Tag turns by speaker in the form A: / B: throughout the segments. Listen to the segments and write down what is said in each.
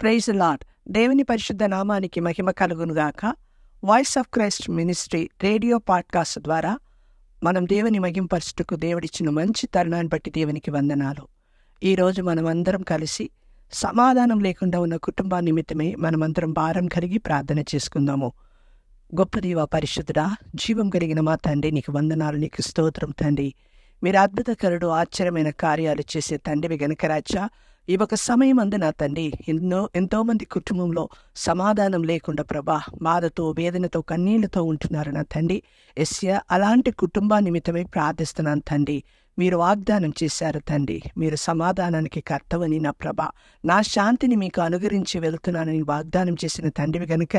A: Praise lord. దేవుని పరిశుద్ధ నామానికి మహిమ కలుగునుగాక. Voice of Christ ministry radio podcast ద్వారా మనం దేవుని మహింపరచుటకు దేవుడిచ్చిన మంచి తరుణాన్ని బట్టి దేవునికి వందనాలు. ఈరోజు మనమందరం కలిసి సమాధానం లేకుండా ఉన్న కుటుంబా నిమిత్తమే మనమందరం భారం కలిగి ప్రార్థన చేసుకుందాము. గొప్ప దేవ పరిశుద్ధుడా, జీవం కలిగిన మా తండ్రి, నీకు వందనాలు, నీకు స్తోత్రం తండ్రి. మీరు అద్భుతకరుడు, ఆశ్చర్యమైన కార్యాలు చేసే తండ్రివి గనుక రాజా, ఈ ఒక సమయం అందు నా తండ్రి ఎంతోమంది కుటుంబంలో సమాధానం లేకుండా ప్రభా బాధతో, వేదనతో, కన్నీళ్లతో ఉంటున్నారు నా తండ్రి. ఎస్య అలాంటి కుటుంబా నిమిత్తమై ప్రార్థిస్తున్నాను తండ్రి. మీరు వాగ్దానం చేశారు తండ్రి, మీరు సమాధానానికి కర్తవని నా ప్రభా, నా శాంతిని మీకు అనుగరించి వెళుతున్నానని వాగ్దానం చేసిన తండ్రివి గనుక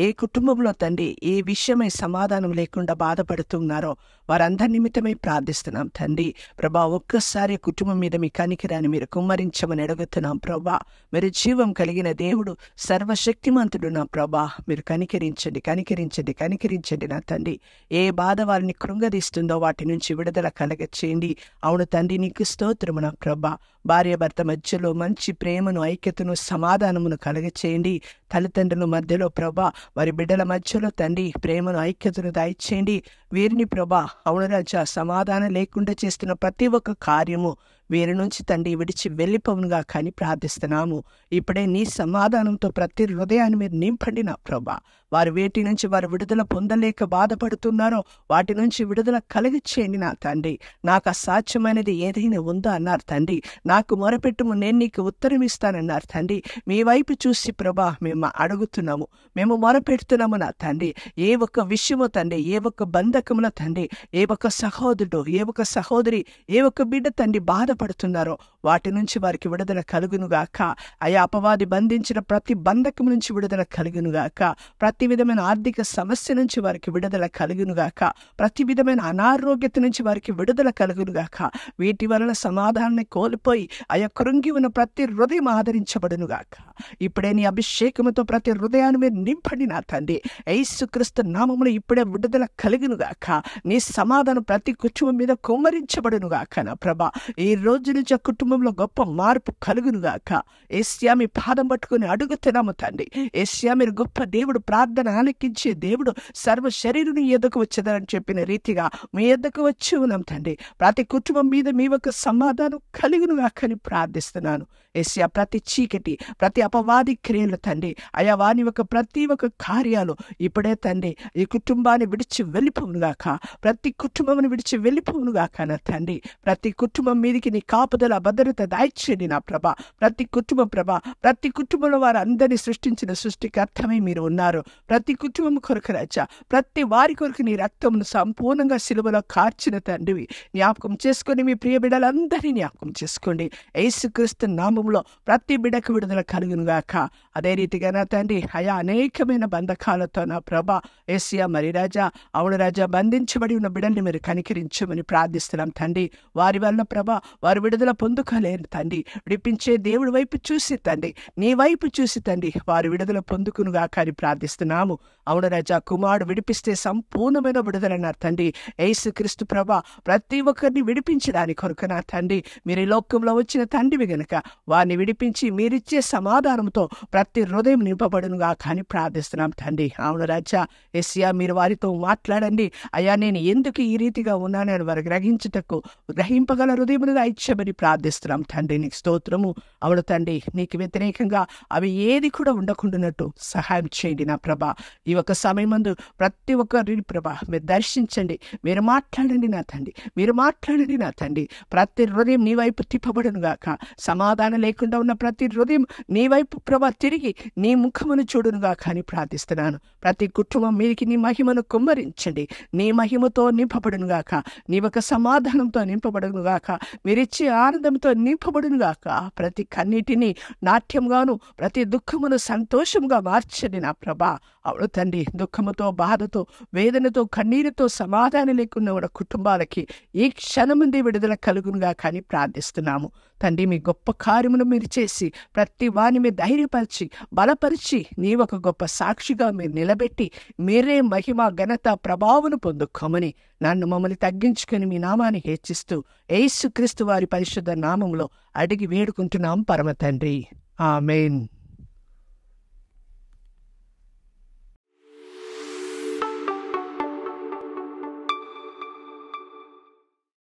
A: ఏ కుటుంబంలో తండ్రి ఏ విషయమై సమాధానం లేకుండా బాధపడుతున్నారో వారందరి నిమిత్తమై ప్రార్థిస్తున్నాం తండ్రి. ప్రభా, ఒక్కసారి కుటుంబం మీద మీ కనికిరాని మీరు కుమ్మరించమని అడుగుతున్నాం ప్రభా. మీరు జీవం కలిగిన దేవుడు, సర్వశక్తిమంతుడు నా ప్రభా. మీరు కనికరించండి, కనికరించండి, కనికరించండి నా తండ్రి. ఏ బాధ వారిని కృంగదీస్తుందో వాటి నుంచి విడుదల కలగచేయండి. అవును తండ్రి, నీకు స్తోత్రము నా ప్రభా. భార్య భర్త మధ్యలో మంచి ప్రేమను, ఐక్యతను, సమాధానమును కలగచేయండి. తల్లిదండ్రుల మధ్యలో ప్రభా, వారి బిడ్డల మధ్యలో తండ్రి ప్రేమను, ఐక్యతను దయచేయండి. వీరిని ప్రభా, అవును రాజా, సమాధానం లేకుండా చేస్తున్న ప్రతి ఒక్క కార్యము వీరి నుంచి తండ్రి విడిచి వెళ్ళిపోవునుగా కానీ ప్రార్థిస్తున్నాము. ఇప్పుడే నీ సమాధానంతో ప్రతి హృదయాన్ని మీరు నింపండి నా ప్రభా. వారు వేటి నుంచి వారు విడుదల పొందలేక బాధపడుతున్నారో వాటి నుంచి విడుదల కలిగిచేయండి నా తండ్రి. నాకు అసాధ్యమైనది ఏదైనా ఉందా అన్నారు తండ్రి. నాకు మొరపెట్టుము, నేను నీకు ఉత్తరం ఇస్తానన్నారు తండ్రి. మీ వైపు చూసి ప్రభా మేము అడుగుతున్నాము, మేము మొరపెడుతున్నాము నా తండ్రి. ఏ ఒక్క విషయమో తండ్రి, ఏ ఒక్క బంధకముల తండ్రి, ఏ ఒక్క సహోదరుడు, ఏ ఒక్క సహోదరి, ఏ ఒక్క బిడ్డ తండ్రి బాధపడుతున్నారో వాటి నుంచి వారికి విడుదల కలుగునుగాక. అయా అపవాది బంధించిన ప్రతి బంధకం నుంచి విడుదల కలుగునుగాక. ప్రతి విధమైన ఆర్థిక సమస్య నుంచి వారికి విడుదల కలుగునుగాక. ప్రతి విధమైన అనారోగ్యత నుంచి వారికి విడుదల కలుగునుగాక. వీటి వలన సమాధానాన్ని కోల్పోయి అయా కృంగి ఉన్న ప్రతి హృదయం ఆదరించబడునుగాక. ఇప్పుడే నీ అభిషేకముతో ప్రతి హృదయాన్ని మీరు నింపండి నా తండ్రి. యేసుక్రీస్తు నామములో ఇప్పుడే విడుదల కలుగునుగాక. నీ సమాధానం ప్రతి కుటుంబం మీద కుమ్మరించబడునుగాక నా ప్రభా. ఈ రోజు నుంచి ఆ కుటుంబంలో గొప్ప మార్పు కలుగునుగాక. యేసయ్యా, మీ పాదం పట్టుకుని అడుగుతున్నాము తండ్రి. యేసయ్యా, మీరు గొప్ప దేవుడు, ప్రార్థన ఆలకించే దేవుడు, సర్వ శరీరుని ఎద్దకు వచ్చేదని చెప్పిన రీతిగా మీ ఎద్దకు వచ్చి ఉన్నాం తండ్రి. ప్రతి కుటుంబం మీద మీ ఒక సమాధానం కలుగునుగాక అని ప్రార్థిస్తున్నాను. యేసయ్యా, ప్రతి చీకటి, ప్రతి అపవాది క్రియలు తండ్రి, అయా వాని ఒక ప్రతి ఒక్క కార్యాలు ఇప్పుడే తండ్రి ఈ కుటుంబాన్ని విడిచి వెళ్ళిపోవునుగాక. ప్రతి కుటుంబం విడిచి వెళ్ళిపోవునుగాక నా తండ్రి. ప్రతి కుటుంబం మీదికి నీ కాపుదల, భద్రత దాయిచేయండి నా ప్రభా. ప్రతి కుటుంబం ప్రభా, ప్రతి కుటుంబంలో వారు అందరినీ సృష్టించిన సృష్టికర్తమై మీరు ఉన్నారు. ప్రతి కుటుంబం కొరకు రాజా, ప్రతి వారి కొరకు నీ రక్తమును సంపూర్ణంగా సిలువలో కార్చిన తండ్రివి జ్ఞాపకం చేసుకొని మీ ప్రియ బిడ్డలందరినీ జ్ఞాపకం చేసుకోండి. యేసుక్రీస్తు నామములో ప్రతి బిడ్డకు విడుదల కలుగునుగాక. అదే రీతిగా నా తండ్రి అయా అనేకమైన బంధకాలతో నా ప్రభా యేసయ్యా, మరి రాజా, అవును రాజా, బంధించబడి ఉన్న బిడ్డల్ని మీరు కనికరించమని ప్రార్థిస్తున్నాం తండ్రి. వారి వలన ప్రభా వారు విడుదల పొందుకోలేరు తండ్రి. విడిపించే దేవుడి వైపు చూసి తండ్రి, నీ వైపు చూసి తండ్రి వారు విడుదల పొందుకునుగాక అని ప్రార్థిస్తున్నాము. అవును రాజా, కుమారుడు విడిపిస్తే సంపూర్ణమైన విడుదల నా తండ్రి. యేసుక్రీస్తు ప్రభా ప్రతి ఒక్కరిని విడిపించడానికి కొరకు నా తండ్రి మీరు ఈ లోకంలో వచ్చిన తండ్రివి గనుక వారిని విడిపించి మీరిచ్చే సమాధానంతో ప్రతి హృదయం నింపబడునుగాక అని ప్రార్థిస్తున్నాం తండ్రి. అవును రాజా, యేసయ్యా, మీరు వారితో మాట్లాడండి. అయ్యా, నేను ఎందుకు ఈ రీతిగా ఉన్నానని వారు గ్రహింపగల హృదయములుగా ఇచ్చమని ప్రార్థిస్తున్నాం తండ్రి. నీకు స్తోత్రము. అవును తండ్రి, నీకు వ్యతిరేకంగా అవి ఏది కూడా ఉండకుండానట్టు సహాయం చేయండి నా ప్రభా. ఈ ఒక సమయమందు ప్రతి ఒక్కరిని ప్రభా మీరు దర్శించండి, మీరు మాట్లాడండి నా తండ్రి, మీరు మాట్లాడండి నా తండ్రి. ప్రతి హృదయం నీ వైపు తిప్పబడునుగాక. సమాధానం లేకుండా ఉన్న ప్రతి హృదయం నీ వైపు ప్రభా తిరిగి నీ ముఖమును చూడునుగాక అని ప్రార్థిస్తున్నాను. ప్రతి కుటుంబం మీదికి నీ మహిమను కుమ్మరించండి. నీ మహిమతో నింపబడునుగాక. నీ ఒక సమాధానంతో నింపబడునుగాక. మీరిచ్చే ఆనందంతో నింపబడునుగాక. ప్రతి కన్నీటిని నాట్యంగాను, ప్రతి దుఃఖమును సంతోషంగా మార్చండి నా ప్రభా. అవును తండ్రి, దుఃఖముతో, బాధతో, వేదనతో, కన్నీరుతో సమాధానం లేకుండా ఉన్న కుటుంబాలకి ఈ క్షణముందే విడుదల కలుగునుగా కానీ ప్రార్థిస్తున్నాము తండ్రి. మీ గొప్ప కార్యమును మీరు చేసి ప్రతి వారిని మీరు ధైర్యపరిచి బలపరిచి నీ ఒక గొప్ప సాక్షిగా మీరు నిలబెట్టి మీరే మహిమ, ఘనత, ప్రభావమును పొందుకోమని మమ్మల్ని తగ్గించుకొని మీ నామాన్ని హెచ్చిస్తూ యేసుక్రీస్తు వారి పరిశుద్ధ నామములో అడిగి వేడుకుంటున్నాం పరమ తండ్రి. ఆమేన్.